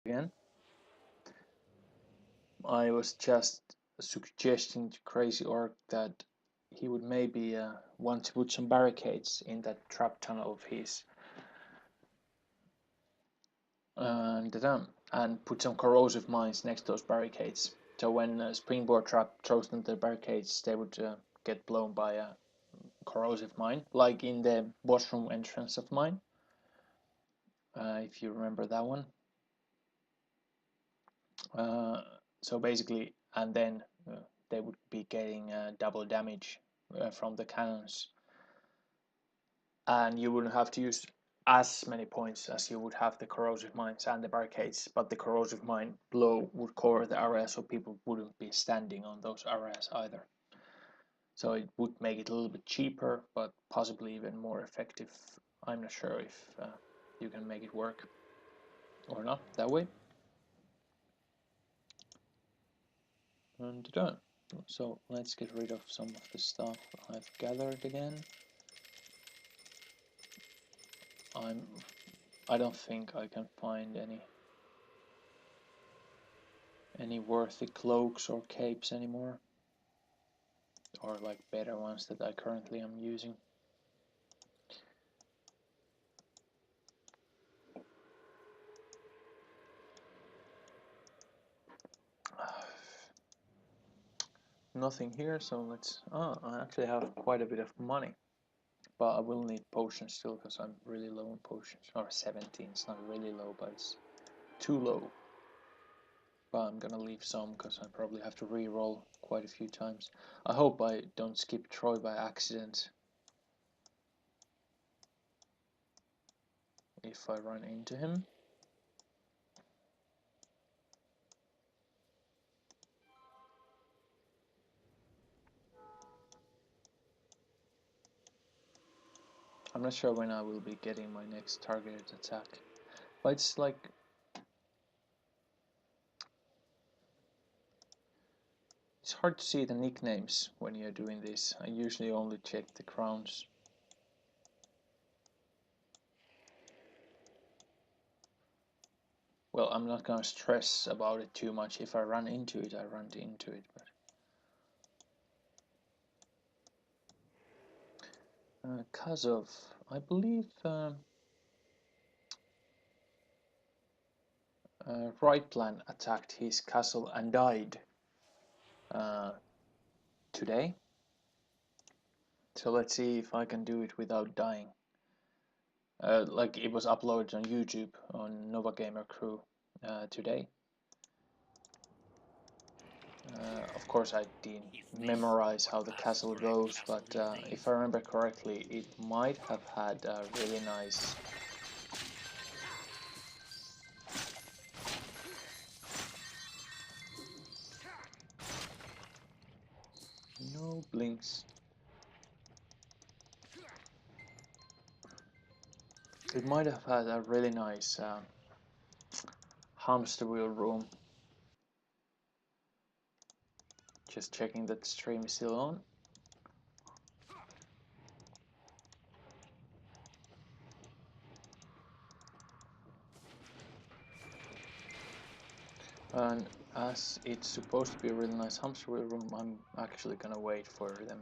again. I was just suggesting to Crazy Orc that he would maybe want to put some barricades in that trap tunnel of his, and put some corrosive mines next to those barricades. So when a springboard trap throws them the barricades, they would get blown by a corrosive mine, like in the boss room entrance of mine. If you remember that one. So basically, and then they would be getting double damage from the cannons, and you wouldn't have to use as many points as you would have the corrosive mines and the barricades, but the corrosive mine blow would cover the area, so people wouldn't be standing on those areas either. So it would make it a little bit cheaper, but possibly even more effective. I'm not sure if you can make it work or not that way. And done. So let's get rid of some of the stuff I've gathered again. I don't think I can find any worthy cloaks or capes anymore, or like better ones that I currently am using. Nothing here, so let's. Oh, I actually have quite a bit of money, but I will need potions still because I'm really low on potions. Or 17, it's not really low, but it's too low. But I'm gonna leave some because I probably have to re-roll quite a few times. I hope I don't skip Troy by accident if I run into him. I'm not sure when I will be getting my next targeted attack, but it's like it's hard to see the nicknames when you're doing this. I usually only check the crowns. Well, I'm not gonna stress about it too much. If I run into it, I run into it. But Kazov, I believe Rightplan attacked his castle and died today. So let's see if I can do it without dying. Like it was uploaded on YouTube on Nova Gamer Crew today. Of course I didn't memorize how the castle goes, but if I remember correctly, it might have had a really nice no blinks. It might have had a really nice hamster wheel room. Just checking that the stream is still on. And as it's supposed to be a really nice hamster wheel room, I'm actually gonna wait for them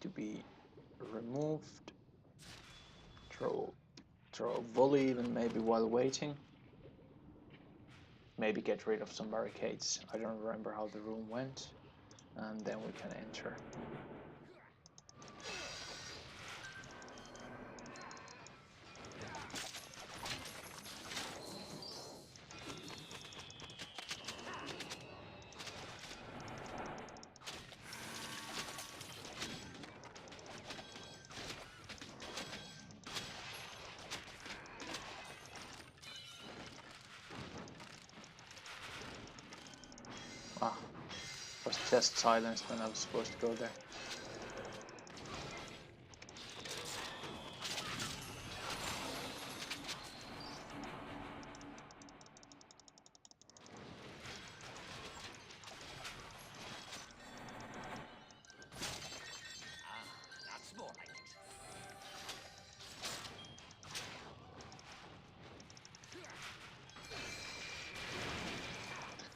to be removed. Throw a volley even maybe while waiting. Maybe get rid of some barricades. I don't remember how the room went. And then we can enter. Ah, was just silenced when I was supposed to go there.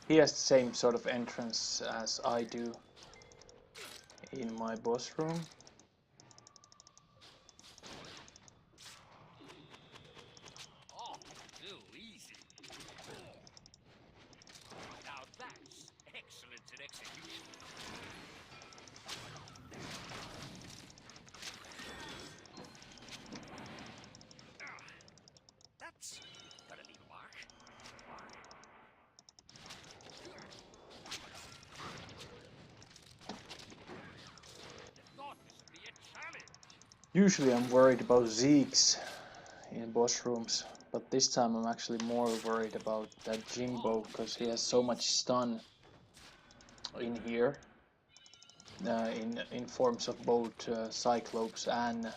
He has the same sort of entrance as I do in my boss room. Oh, too easy. Now that's excellence in execution. That's gonna leave a mark. I thought this would be a challenge. Usually I'm worried about Zeeks in boss rooms, but this time I'm actually more worried about that Jimbo, because he has so much stun in here, in forms of both Cyclops and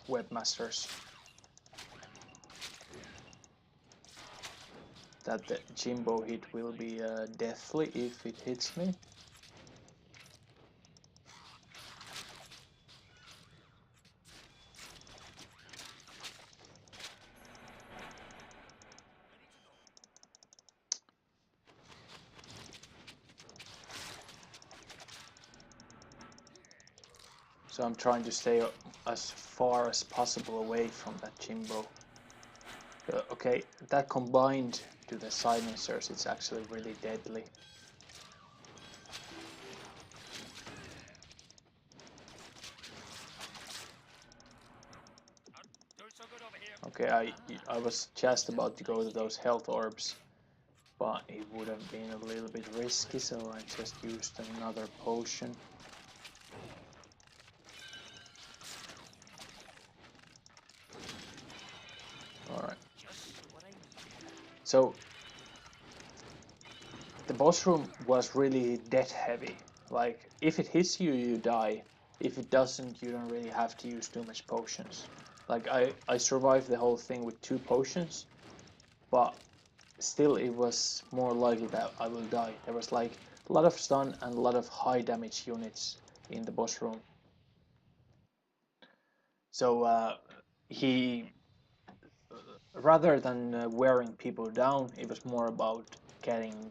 Webmasters, that the Jimbo hit will be deathly if it hits me. So I'm trying to stay as far as possible away from that Jimbo. Okay, that combined to the silencers, it's actually really deadly. Okay, I was just about to go to those health orbs, but it would have been a little bit risky, so I just used another potion. Alright. So the boss room was really death heavy. Like, if it hits you, you die. If it doesn't, you don't really have to use too much potions. Like, I survived the whole thing with 2 potions, but still it was more likely that I will die. There was like a lot of stun and a lot of high damage units in the boss room. So he, rather than wearing people down, it was more about getting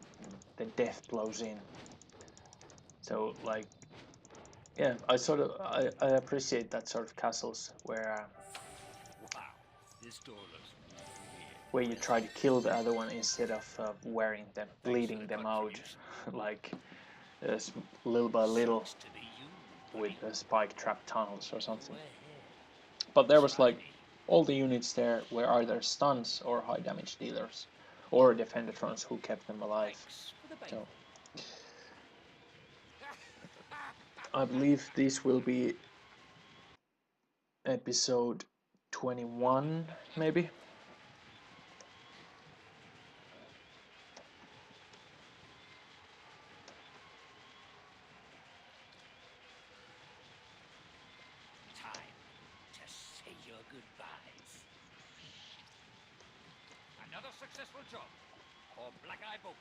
the death blows in. So like, yeah, I appreciate that sort of castles where Wow, this door looks weird. where you try to kill the other one instead of wearing them, bleeding them out, like little by little with the spike trap tunnels or something. But there was like all the units there were either stuns or high damage dealers, or defendertrons who kept them alive. So I believe this will be episode 21, maybe. Time to say your goodbyes. Another successful job for Black Eye Bogart.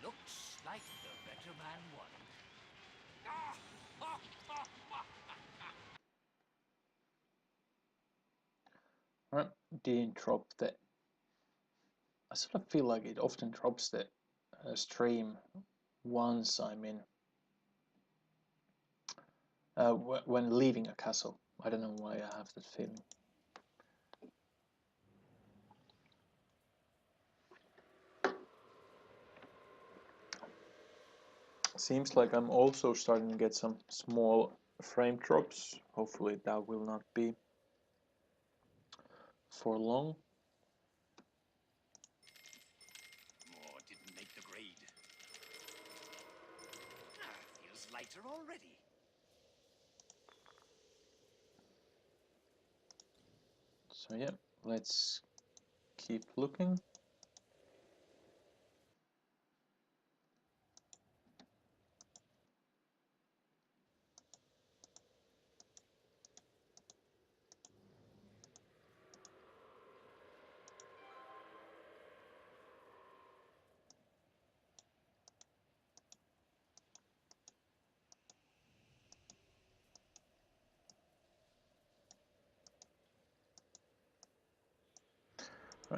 Looks like the better man won. Didn't drop the. I sort of feel like it often drops the stream once I'm in. When leaving a castle. I don't know why I have that feeling. Seems like I'm also starting to get some small frame drops. Hopefully that will not be for long. Oh, didn't make the grade. Feels lighter already. So yeah, let's keep looking.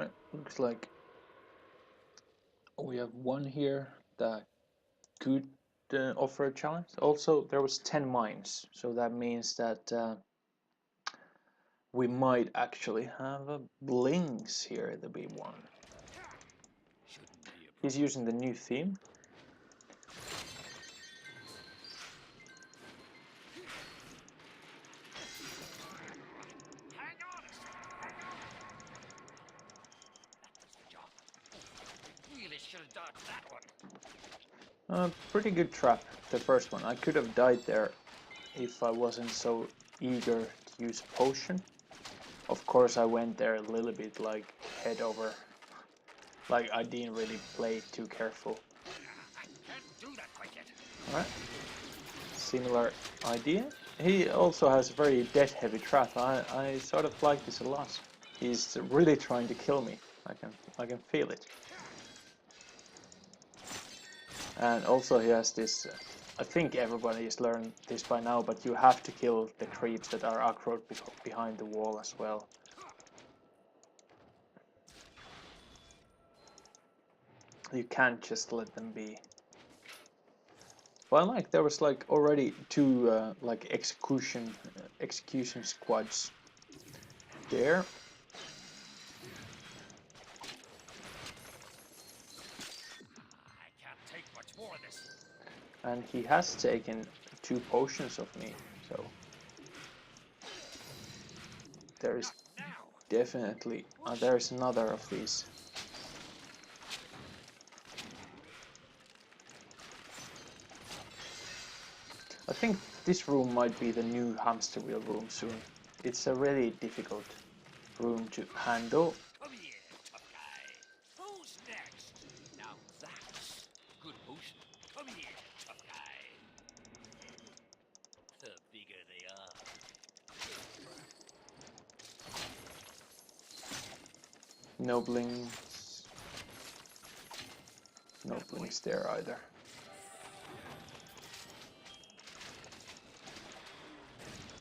Right, looks like we have one here that could offer a challenge. Also, there was 10 mines, so that means that we might actually have a Blinks here in the B1. He's using the new theme. Pretty good trap, the first one. I could have died there if I wasn't so eager to use potion. Of course, I went there a little bit like head over. Like I didn't really play it too careful. Alright. Similar idea. He also has a very death heavy trap. I sort of like this a lot. He's really trying to kill me. I can feel it. And also he has this, I think everybody has learned this by now, but you have to kill the creeps that are aggro behind the wall as well. You can't just let them be. Well, like there was like already two like execution squads there. And he has taken 2 potions of me, so there is definitely there is another of these. I think this room might be the new hamster wheel room soon. It's a really difficult room to handle. Come here, tough guy. Who's next? Now that's good potion. Come here, tough guy. The bigger they are. No blinks. No blinks there either.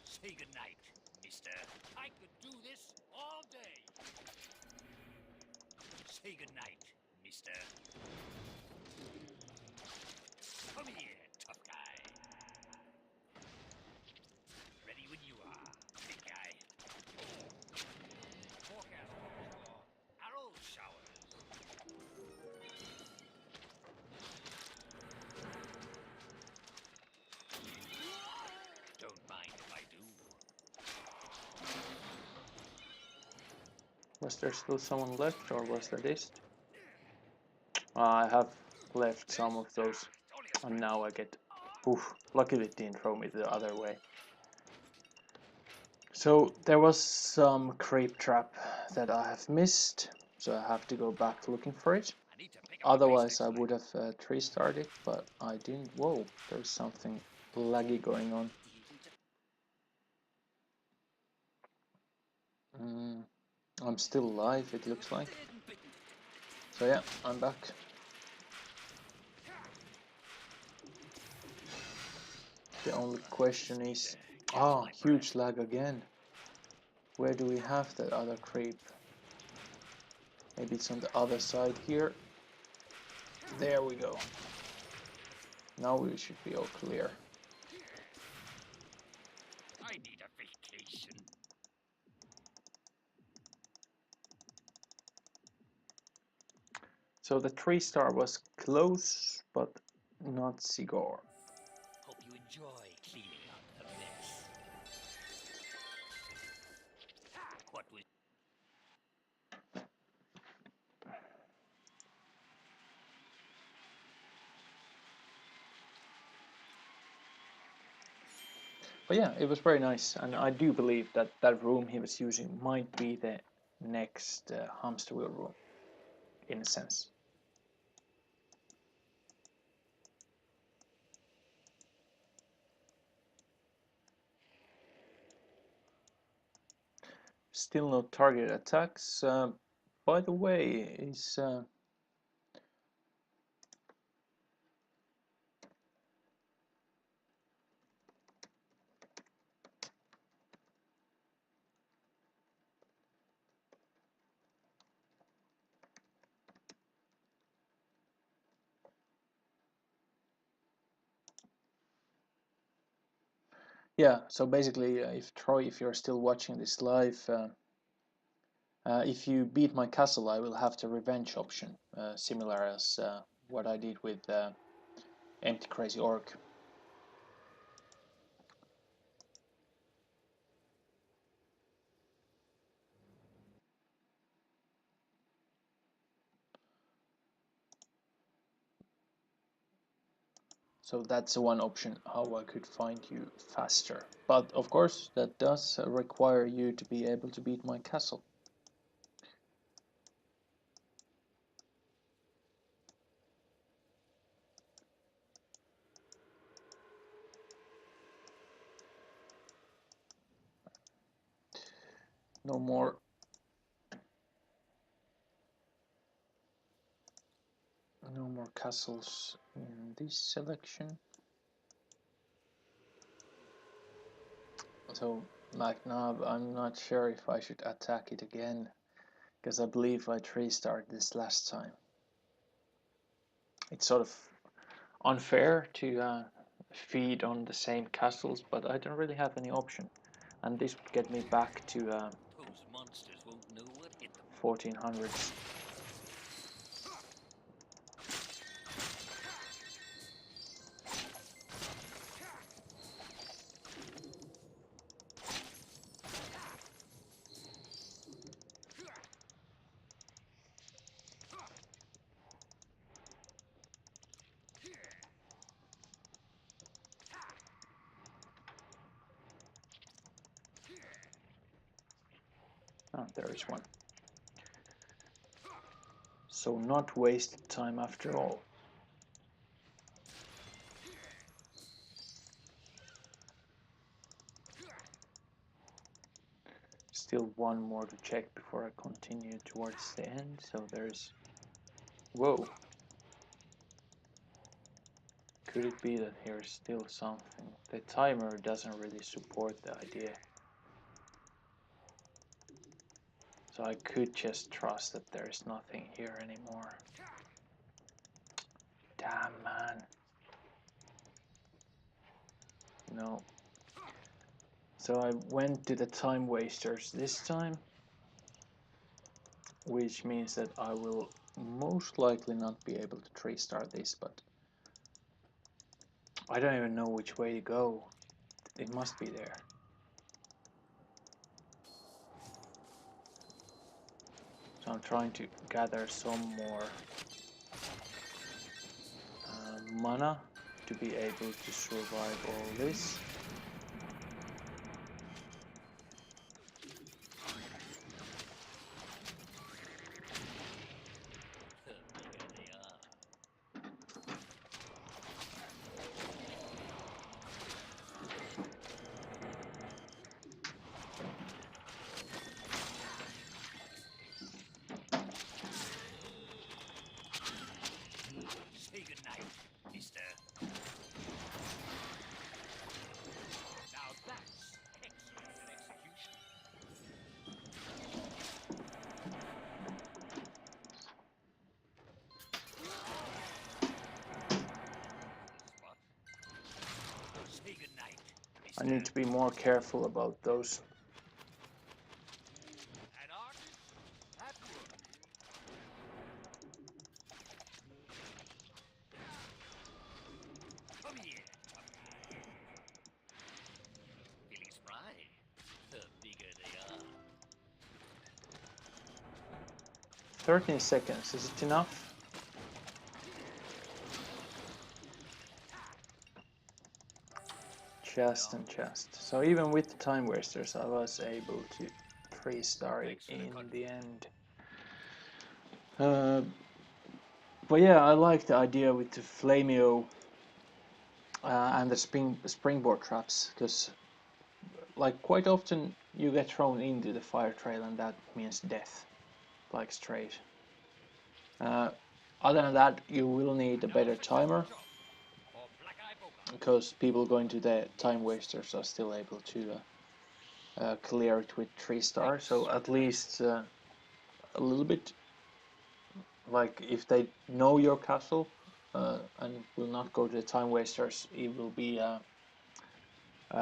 Say goodnight, mister. I could do this all day. Say goodnight, mister. Come here, tough guy. Ready when you are, big guy. Forecast for arrow showers. Don't mind if I do. Was there still someone left, or was there this? I have left some of those, and now I get... Oof, luckily it didn't throw me the other way. So there was some creep trap that I have missed, so I have to go back looking for it. Otherwise I would have 3-starred, but I didn't. Whoa, there's something laggy going on. I'm still alive, it looks like. So yeah, I'm back. The only question is... Ah, huge lag again. Where do we have that other creep? Maybe it's on the other side here. There we go. Now we should be all clear. I need a vacation. So the 3-star was close, but not cigar. Hope you enjoy cleaning up a mess. What was... But yeah, it was very nice, and I do believe that that room he was using might be the next hamster wheel room, in a sense. Still no target attacks. By the way, is Yeah, so basically, if Troy, if you're still watching this live, if you beat my castle, I will have the revenge option, similar as what I did with Empty Crazy Orc. So that's one option how I could find you faster. But of course, that does require you to be able to beat my castle. No more castles in this selection. So McNabb, I'm not sure if I should attack it again, because I believe I 3-starred this last time. It's sort of unfair to feed on the same castles, but I don't really have any option. And this would get me back to Those monsters won't know what hit them. 1400s. Oh, there is one. So not wasted time after all. Still one more to check before I continue towards the end. So there's... Whoa. Could it be that here's still something? The timer doesn't really support the idea. So I could just trust that there is nothing here anymore. Damn, man. No. So I went to the time wasters this time, which means that I will most likely not be able to 3-star this, but I don't even know which way to go. It must be there. So I'm trying to gather some more mana to be able to survive all this. The bigger they are. Say goodnight, mister. Now that's excellent in execution. Spot. Say goodnight, I mister. need to be more careful about those. An artist at work. Come here, tough guy. Feeling spry. The bigger they are. 13 seconds, is it enough? Just and just. So even with the time wasters, I was able to 3-star it Thanks for the in confidence. the end. But yeah, I like the idea with the Flameo and the springboard traps, because like quite often you get thrown into the fire trail and that means death, like straight. Other than that, you will need a Another better successful timer, job for Black Eye Boga. because people going to the time wasters are still able to clear it with 3-star. Thanks So for at the night. least a little bit, like if they know your castle and will not go to the time wasters, it will be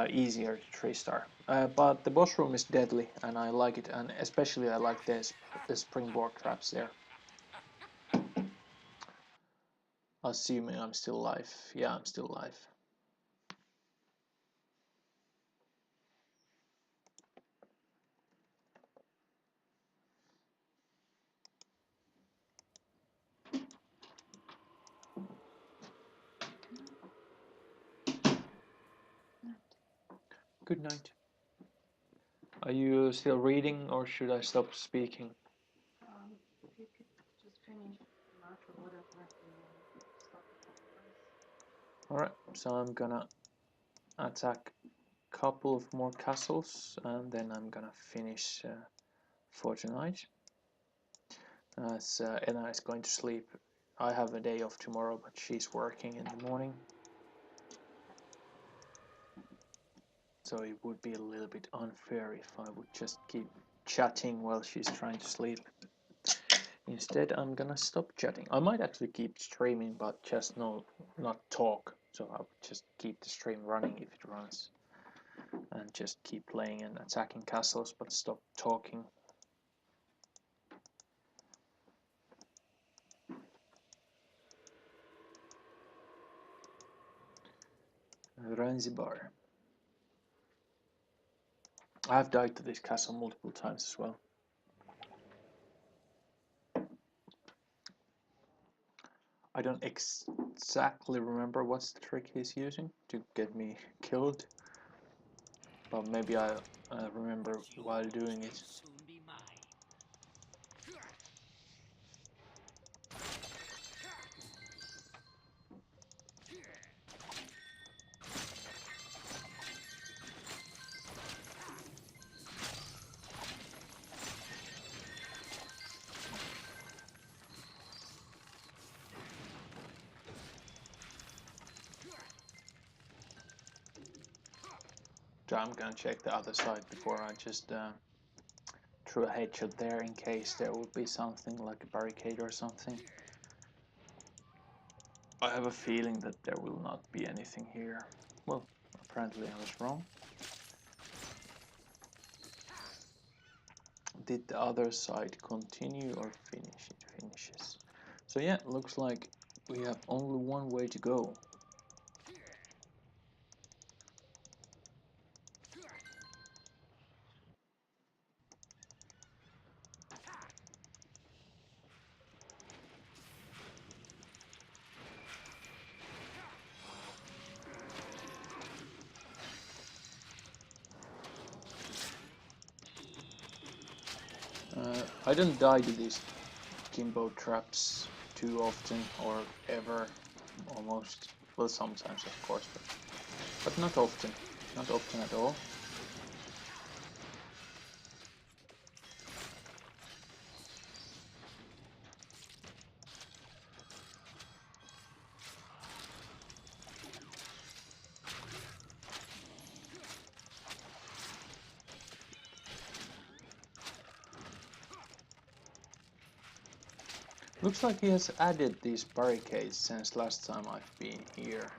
easier to 3-star. But the boss room is deadly, and I like it, and especially I like the springboard traps there. Assuming I'm still alive. Yeah, I'm still alive. Good night. Are you still reading, or should I stop speaking? If you could just finish the match or whatever, and then stop a couple rounds. Alright, so I'm gonna attack a couple of more castles, and then I'm gonna finish for tonight. As Ena is going to sleep. I have a day off tomorrow, but she's working in the morning. So it would be a little bit unfair if I would just keep chatting while she's trying to sleep. Instead, I'm gonna stop chatting. I might actually keep streaming, but just not talk. So I would just keep the stream running if it runs, and just keep playing and attacking castles, but stop talking. Zanzibar. I've died to this castle multiple times as well. I don't exactly remember what's the trick he's using to get me killed, but maybe I remember while doing it. Soon be mine. So I'm gonna check the other side before I just threw a headshot there in case there would be something like a barricade or something. I have a feeling that there will not be anything here. Well, apparently I was wrong. Did the other side continue or finish? It finishes. So yeah, looks like we have only one way to go. I don't die to these Kimbo traps too often or ever, almost. Well, sometimes of course, but not often. Not often at all. Looks like he has added these barricades since last time I've been here.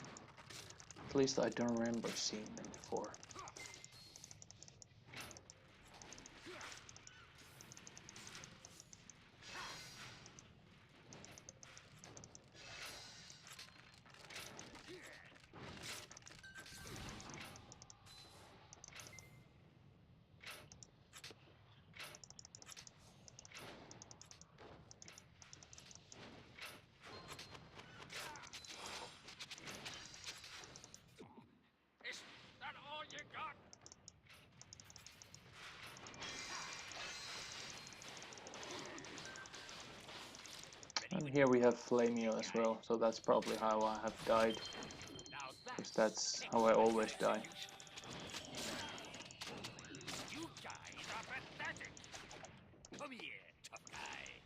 At least I don't remember seeing them before. Is that all you got? And here we have Flamio as well, so that's probably how I have died, Now because that's how I always die. You guys are pathetic. Come here, tough guy.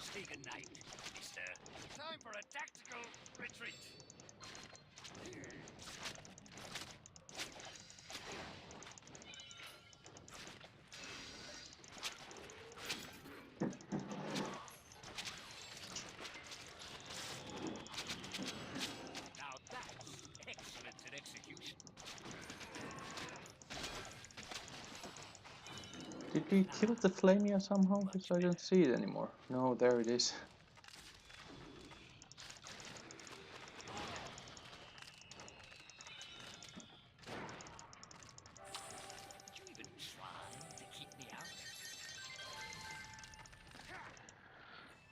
Stay good night, mister. Time for a tactical retreat. Now that's excellent in execution. Did we kill the Flamia somehow? Because I don't see it anymore. No, there it is. Did you even try to keep me out?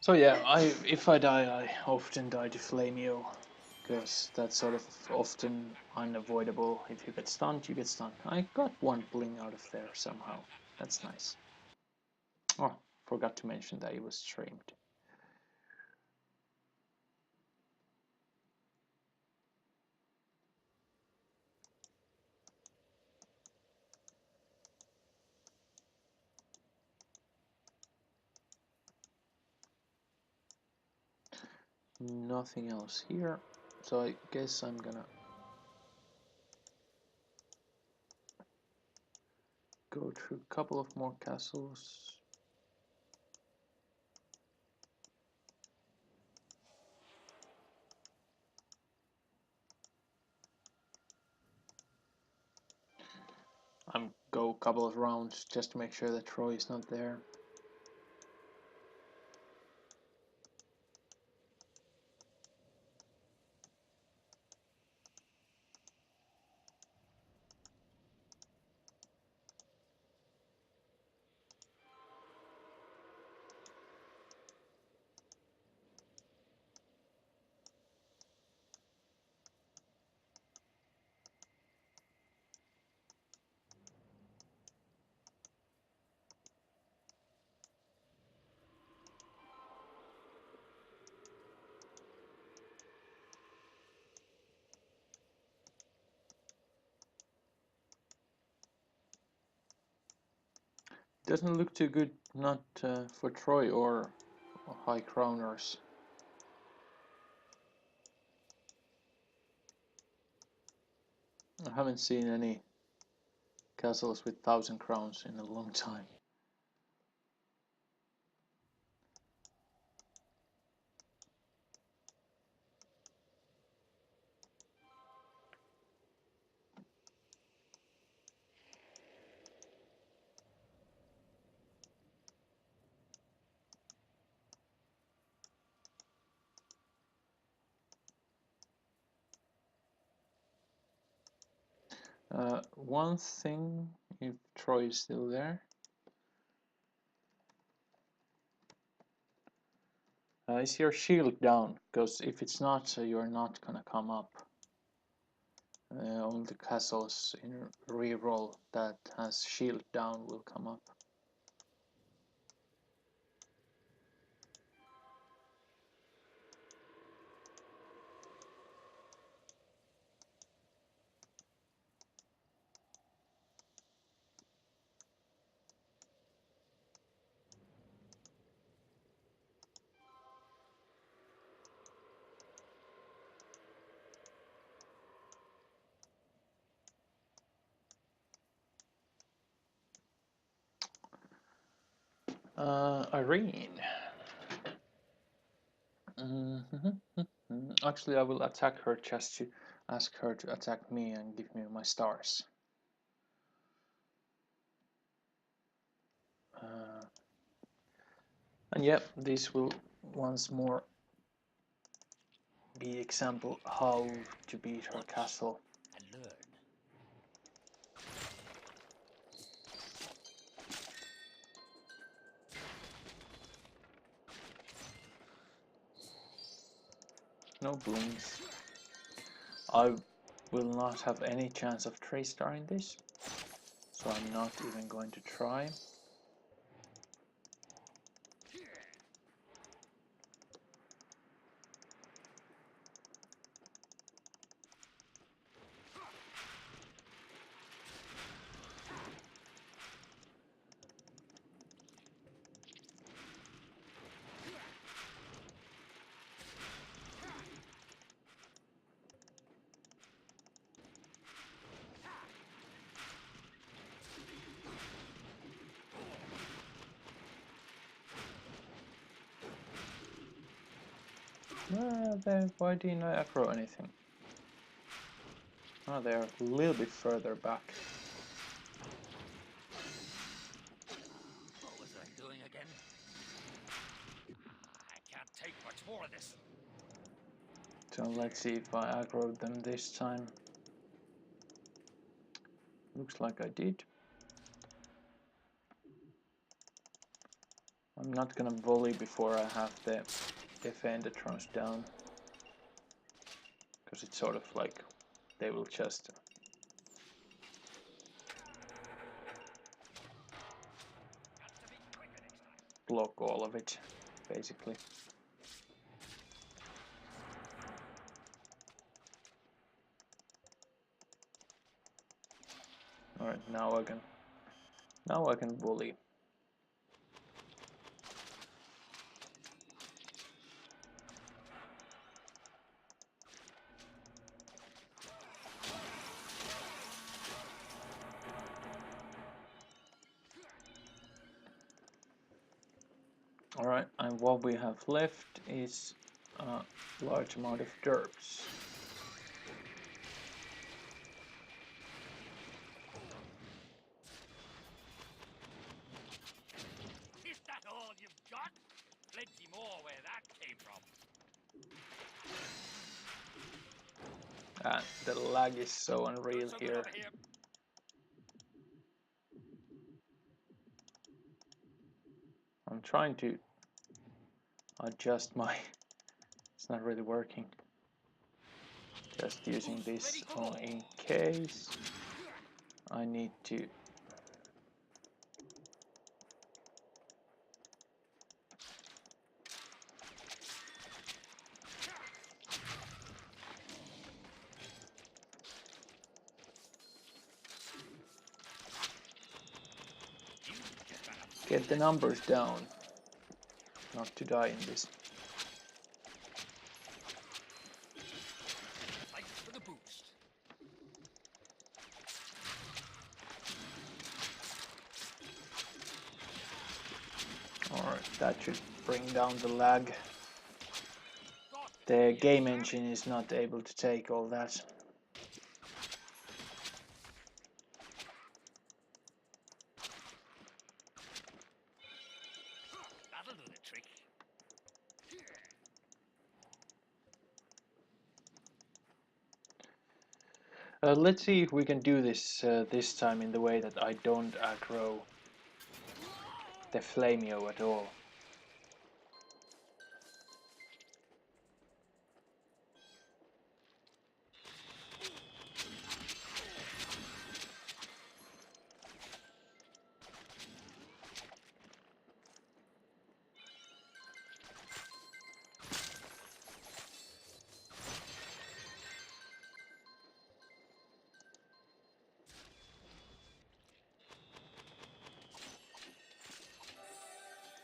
So yeah, if I die, I often die to Flamio. Because that's sort of often unavoidable. If you get stunned, you get stunned. I got one bling out of there somehow. That's nice. Oh, forgot to mention that it was streamed. Nothing else here, so I guess I'm gonna go through a couple of more castles. I'm go a couple of rounds just to make sure that Troy is not there. Doesn't look too good, not for Troy or High Crowners. I haven't seen any castles with 1,000 crowns in a long time. One thing, if Troy is still there, is your shield down? Because if it's not, you're not gonna come up. Only the castles in reroll that has shield down will come up. Irene. Actually, I will attack her just to ask her to attack me and give me my stars. And yep, this will once more be example how to beat her castle. And learn. No blings. I will not have any chance of 3-starring this, so I'm not even going to try. Why didn't I aggro anything? Oh, they're a little bit further back. more of this. So let's see if I aggroed them this time. Looks like I did. I'm not gonna volley before I have the defender drones down, because it's sort of like they will just block all of it, basically. Alright, now I can volley. Alright, and what we have left is a large amount of derps. Is that all you've got? Plenty more where that came from. The lag is so unreal So good here. over here. I'm trying to adjust my... It's not really working. Just using this on in case I need to. Get the numbers down, not to die in this. Thanks for the boost. Alright, that should bring down the lag. The game engine is not able to take all that. That'll do the trick. Let's see if we can do this this time in the way that I don't aggro the Flameo at all.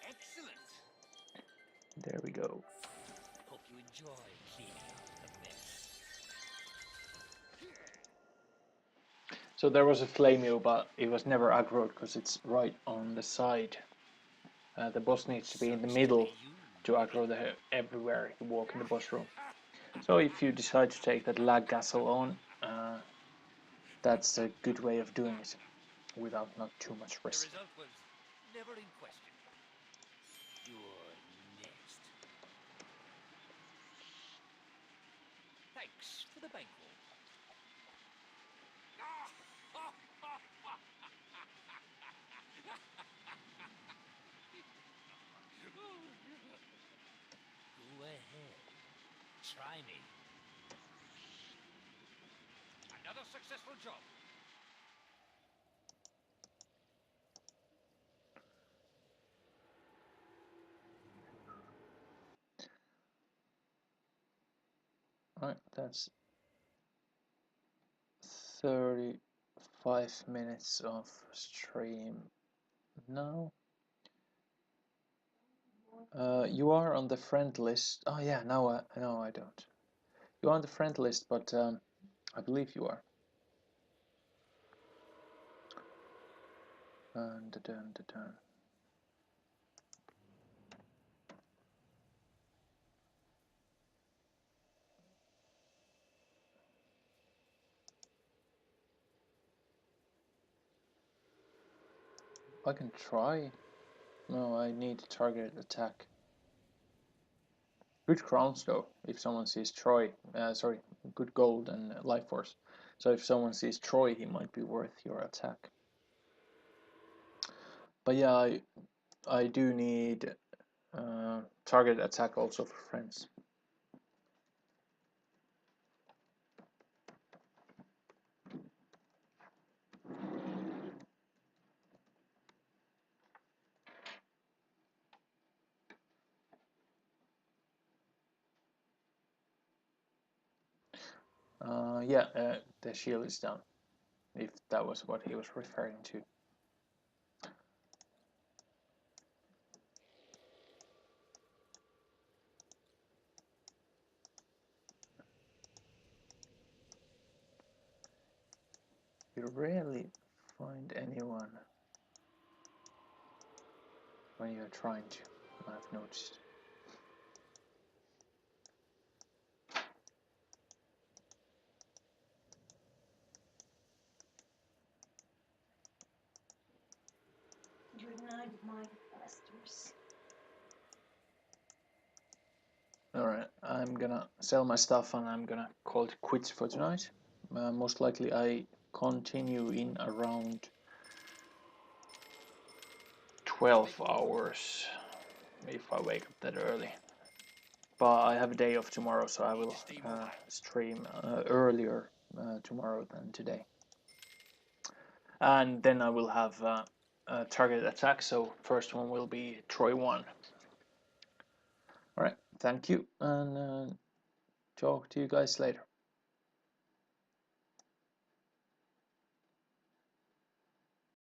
Excellent. There we go. Hope you enjoy cleaning up the mess. So there was a Flameo, but it was never aggroed because it's right on the side. The boss needs to be in the middle to aggro the everywhere you walk in the boss room. So if you decide to take that lag castle on, that's a good way of doing it without not too much The risk. result was never in question. You're next. Thanks for the bankroll. Go ahead. Try me. Another successful job. Right, that's 35 minutes of stream now. You are on the friend list. Oh yeah, now I don't. You're on the friend list, but I believe you are. Dun, dun, dun, dun. I can try. No, I need targeted attack. Good crowns though. If someone sees Troy, sorry, good gold and life force. So if someone sees Troy, he might be worth your attack. But yeah, I do need target attack also for friends. Yeah, the shield is down, if that was what he was referring to. You rarely find anyone when you're trying to, I've noticed. You ignited my blasters. Alright, I'm gonna sell my stuff and I'm gonna call it quits for tonight. Most likely I continue in around 12 hours if I wake up that early. But I have a day off tomorrow, so I will stream earlier tomorrow than today. And then I will have a target attack, so first one will be Troy 1. Alright, thank you, and talk to you guys later.